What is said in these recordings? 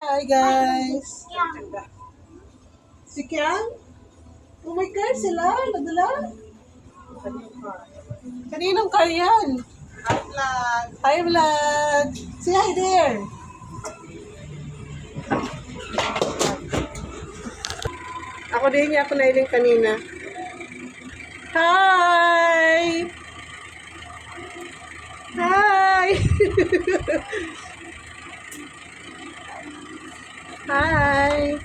Hi guys! Si Kian? Oh my God, sila? Nadala? Kaninong car yan? Hi vlog! Hi vlog! Say hi there! Ako din niya ako nailing kanina. Hi! Hi! Hi!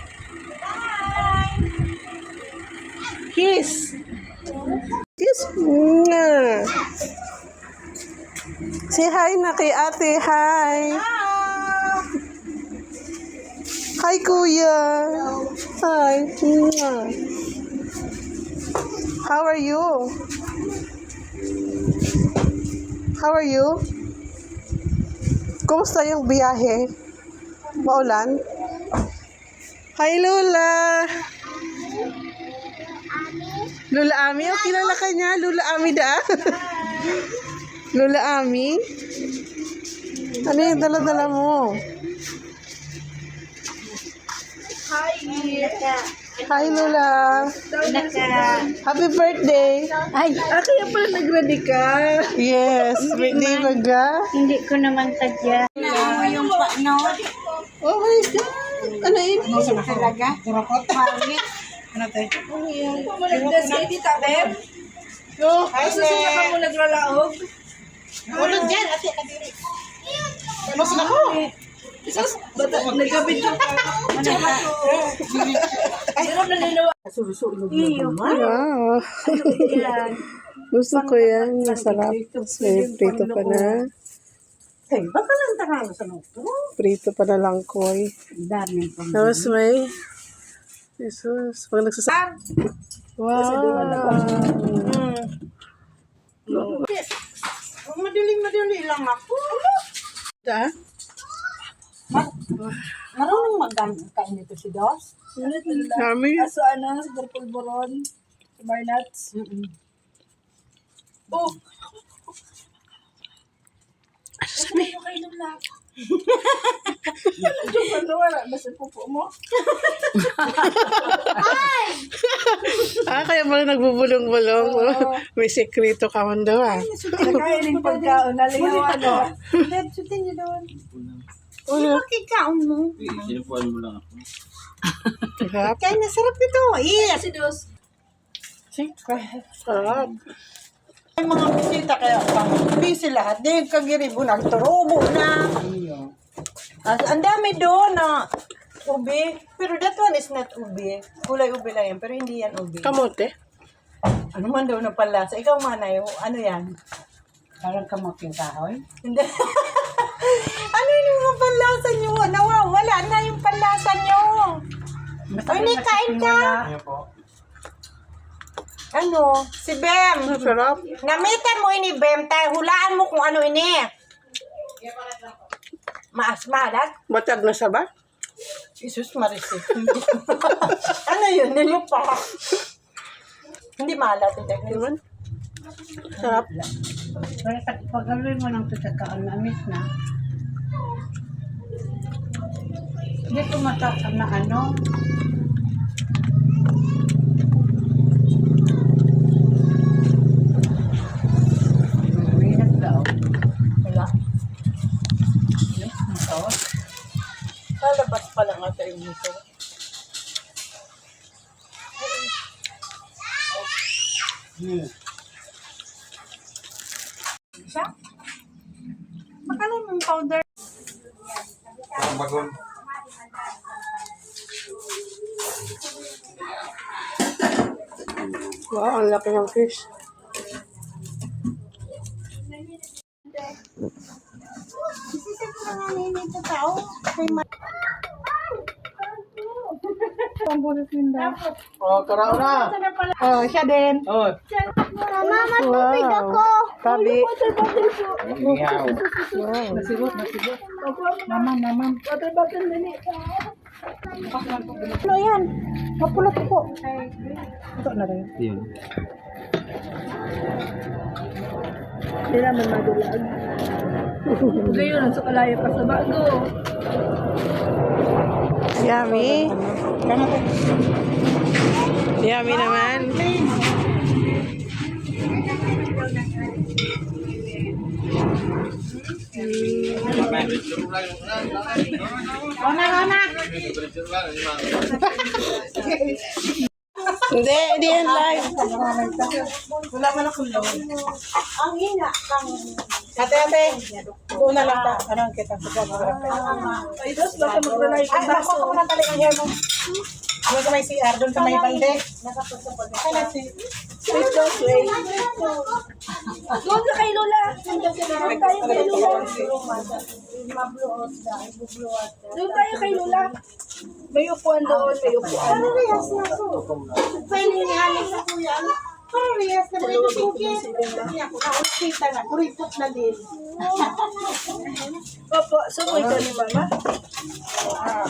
Kiss! Kiss! Mwah! Say hi na kay ate. Hi! Hi, kuya! Hi! Mwah! How are you? How are you? Kumusta yung biyahe? Maulan? Hi, Lola! Lola Ami? O, kilala ka niya? Lola Ami da? Lola Ami? Ano yung dala-dala mo? Hi, Lola! Happy birthday! Ay, Kaya pala nag-ready ka? Yes, birthday ba ga? hindi ko naman tagya. Na yung no? Oh my God! Ano yun? Talaga? Mami. Ano tayo? Malagdas kayo dito, Beb. No, Susunod ka mo naglalaog. Ulod dyan, ate, kadiri. Ano sila ko? Isus, bata, nagkabidyo ka. Ay, sarap na nilo. Iyo. Wow! Yan. Gusto ko yan. Masarap. May prito pa na. Ay, baka lang takalo sa nuto. Prito pa na langkoy. Dami pang. Tapos may... Jesus. Pag nagsasarap. Wow! Madaling lang ako. Da? Marunong magkain nito si Dos. Kami? Aso ano, sa pulburon, sa Barnats. Oh! Sabi mo kayo nung lahat. Ano, wala ba sa pupo mo? Kaya pala nagbubulong-bulong. May sekreto ka man daw Nakain yung pagkaon, nalingaw ano. Dad, sutin niyo doon. Wala. Kikaon mo. Sinupuan mo lang ako. Sarap. Kaya nasarap ito. Iya, si Dos. Sarap. May mga bisita kaya busy lahat. Di kagiribo nagturubo na. Ang dami doon na ubi. Pero that one is not ubi. Kulay ubi lang yan. Pero hindi yan ubi. Kamote? Ano man daw na palasa? Ikaw manay, ano yan? Parang kamote yung kahoy? Hindi. Ano yung mga palasa nyo? Nawawala na yung palasa nyo. Ay, hindi kain ka. Ano? Si Bem. Sarap. Namitan mo ini, Bem. Tayo, hulaan mo kung ano ini. Maas-malat? Matag na saba? Jesus Marisol. Ano yun? Nilupa. Hindi malat. Diba? Sarap. Pero pag-aloy mo ng tutagkaan na amis na, hindi ko matakam na ano. Minat daw. Wala. Ito. Lalabas pa lang ata yung ito. Siya? Makala mong powder. Bagon. Wow, ang laki ng fish. Isisip ko nga nini ito tao. Oh, karao na. Oh, siya din. Oh. Mama, matubig ako. Tabi. Ihaw. Wow. Mama. Ano yan? Mapulot ko. Ito na rin. Yun. Hindi naman madulag. Ngayon, sa kalaya pa sa bago. Yummy. Kaya po. Yummy naman. Hindi yan live. Wala man akong lawin. Ang hina. Ate. Doon na lang ta. Anong kita? Ay, dos lang ka mag-relay. Ay, bako ko na tali ang hair mo. Doon sa may CR, doon sa may balde. Kala si... Wait, just wait. Doon ka kay Lola. Doon tayo kay Lola. Doon tayo kay Lola. May upuan doon, may upuan. Parehas na to. Pahinihali sa kuya. Parehas na rin yung sugit. Hindi ako nakakita na. Kurikot na din. Opo, sumoy ka ni Mama.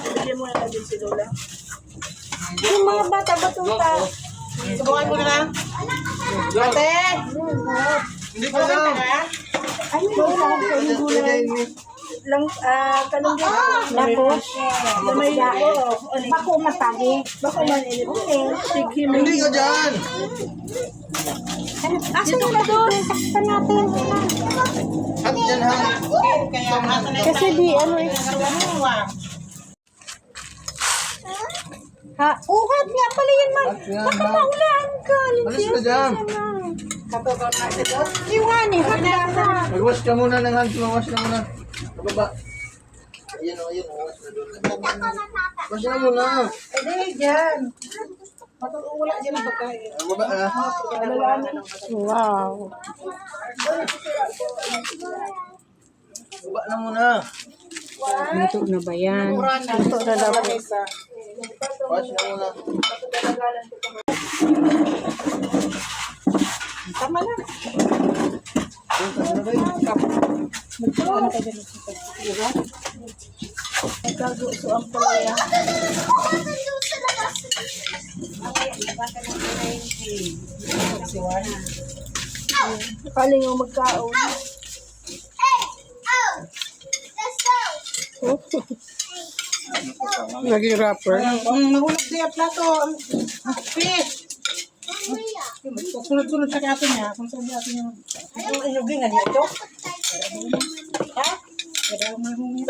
Bigyan mo na din si Lola. Yung mga bata ba tunta? Subukan mo na lang. Ate! Hindi ko na. Ay, Lola. Lang, kanong gano'n. Bako. May bako. Bako matagi. Bako manilip. Sige, Hindi ka dyan! asan na doon? Saktan natin. At dyan ha! Kasi di, ano eh. Ha? Uhat nga pala yan, man. Baka maulaan ka. Alis ka dyan! Yung nga ni, handa na. Mag-wash ka muna ng hands mo. Wash ka muna. Pababa. Ayan o, ayan o. Wash na doon. Wash na muna. Hindi, dyan. Wala dyan ang pagkain. Pababa ha. Wow. Pababa na muna. Ito na ba yan? Ito na daw. Wash na muna. Tama na. Nagkaguso ang palaya. Kaling yung magkaon. Naging rapper. Mahulog siya plato. Fish! Sunod-sunod sa kato niya. Kung saan niya atin yung... Yung inuglingan niya ito. Ha? Kaya mahulog niya.